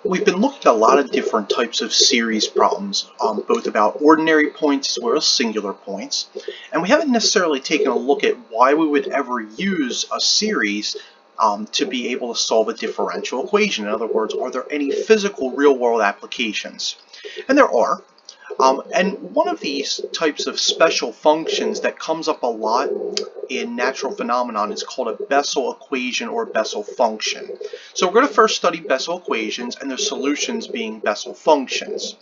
We've been looking at a lot of different types of series problems, both about ordinary points as well as singular points, and we haven't necessarily taken a look at why we would ever use a series to be able to solve a differential equation. In other words, are there any physical real-world applications? And there are. And one of these types of special functions that comes up a lot in natural phenomenon is called a Bessel equation or Bessel function. So we're going to first study Bessel equations and their solutions being Bessel functions.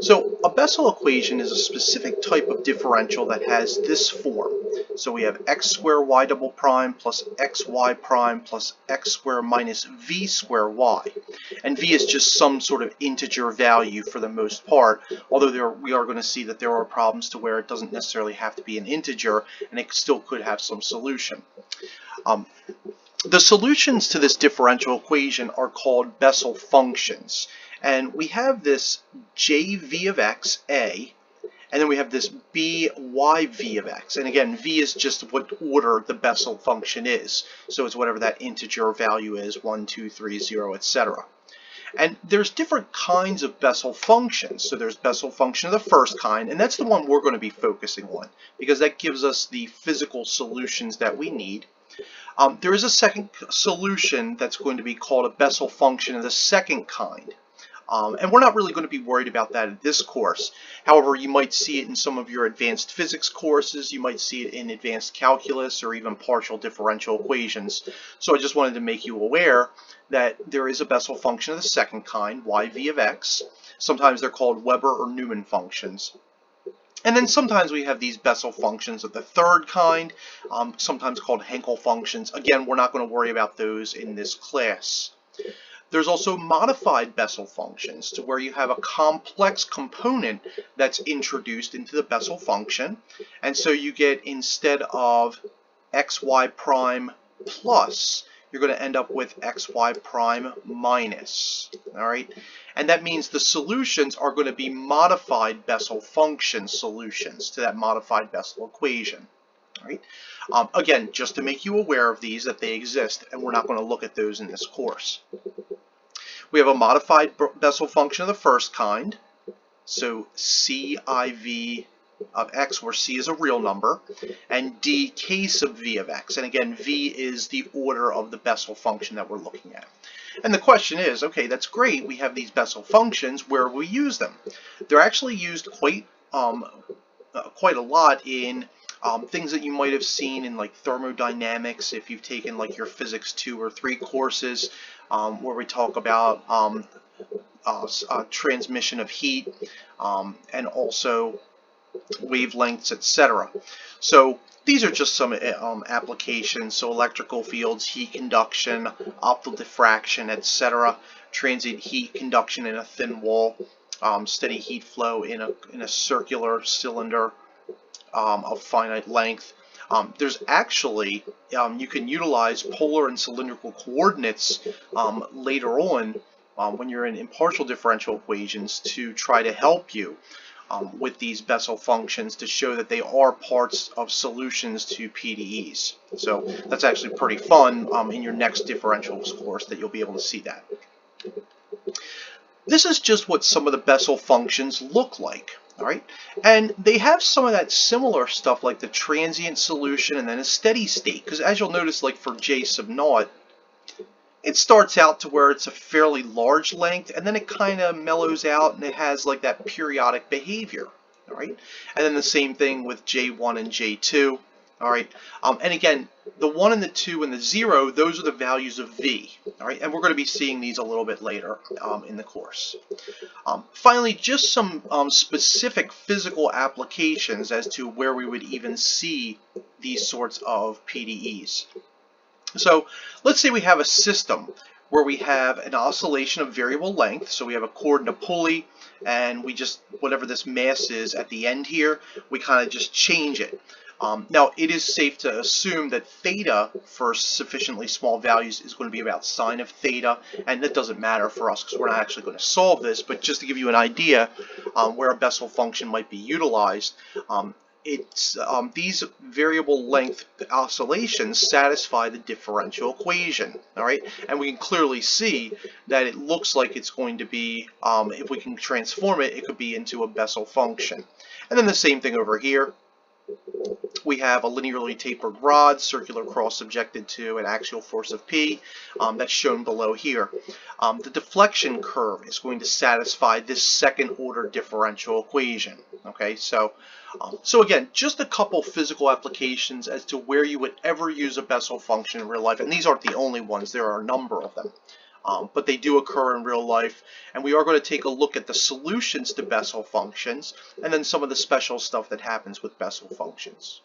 So a Bessel equation is a specific type of differential that has this form. So we have x squared y double prime plus xy prime plus x squared minus v squared y. And v is just some sort of integer value for the most part, although we are going to see that there are problems to where it doesn't necessarily have to be an integer and it still could have some solution. The solutions to this differential equation are called Bessel functions. And we have this jv of x, a, and then we have this byv of x. And again, v is just what order the Bessel function is. So it's whatever that integer value is, 1, 2, 3, 0, etc. And there's different kinds of Bessel functions. So there's Bessel function of the first kind, and that's the one we're going to be focusing on because that gives us the physical solutions that we need. There is a second solution that's going to be called a Bessel function of the second kind. And we're not really going to be worried about that in this course. However, you might see it in some of your advanced physics courses, you might see it in advanced calculus or even partial differential equations. So I just wanted to make you aware that there is a Bessel function of the second kind, yv of x. Sometimes they're called Weber or Newman functions. And then sometimes we have these Bessel functions of the third kind, sometimes called Henkel functions. Again, we're not going to worry about those in this class. There's also modified Bessel functions to where you have a complex component that's introduced into the Bessel function. And so you get, instead of xy prime plus, you're going to end up with xy prime minus. All right? And that means the solutions are going to be modified Bessel function solutions to that modified Bessel equation. All right? Again, just to make you aware of these, that they exist, and we're not going to look at those in this course. We have a modified Bessel function of the first kind, so civ of x, where c is a real number, and dk sub v of x. And again, v is the order of the Bessel function that we're looking at. And the question is, okay, that's great, we have these Bessel functions, where will we use them? They're actually used quite a lot in things that you might have seen in like thermodynamics if you've taken like your physics 2 or 3 courses, where we talk about transmission of heat and also wavelengths, etc. So these are just some applications. So electrical fields, heat conduction, optical diffraction, etc. Transient heat conduction in a thin wall, steady heat flow in a circular cylinder of finite length. There's actually, you can utilize polar and cylindrical coordinates later on when you're in impartial differential equations to try to help you with these Bessel functions to show that they are parts of solutions to PDEs. So that's actually pretty fun in your next differentials course that you'll be able to see that. This is just what some of the Bessel functions look like. All right, and they have some of that similar stuff like the transient solution and then a steady state, because as you'll notice, like for J sub naught, it starts out to where it's a fairly large length and then it kind of mellows out and it has like that periodic behavior. All right, and then the same thing with J1 and J2. All right, and again, the 1 and the 2 and the 0, those are the values of V. All right, and we're going to be seeing these a little bit later in the course. Finally, just some specific physical applications as to where we would even see these sorts of PDEs. So let's say we have a system where we have an oscillation of variable length. So we have a cord and a pulley, and we just, whatever this mass is at the end here, we kind of just change it. Now, it is safe to assume that theta for sufficiently small values is going to be about sine of theta, and that doesn't matter for us because we're not actually going to solve this, but just to give you an idea where a Bessel function might be utilized, these variable length oscillations satisfy the differential equation, all right? And we can clearly see that it looks like it's going to be, if we can transform it, it could be into a Bessel function. And then the same thing over here. We have a linearly tapered rod, circular cross subjected to an axial force of P, that's shown below here. The deflection curve is going to satisfy this second order differential equation. Okay, so again, just a couple physical applications as to where you would ever use a Bessel function in real life, and these aren't the only ones, there are a number of them. But they do occur in real life, and we are going to take a look at the solutions to Bessel functions, and then some of the special stuff that happens with Bessel functions.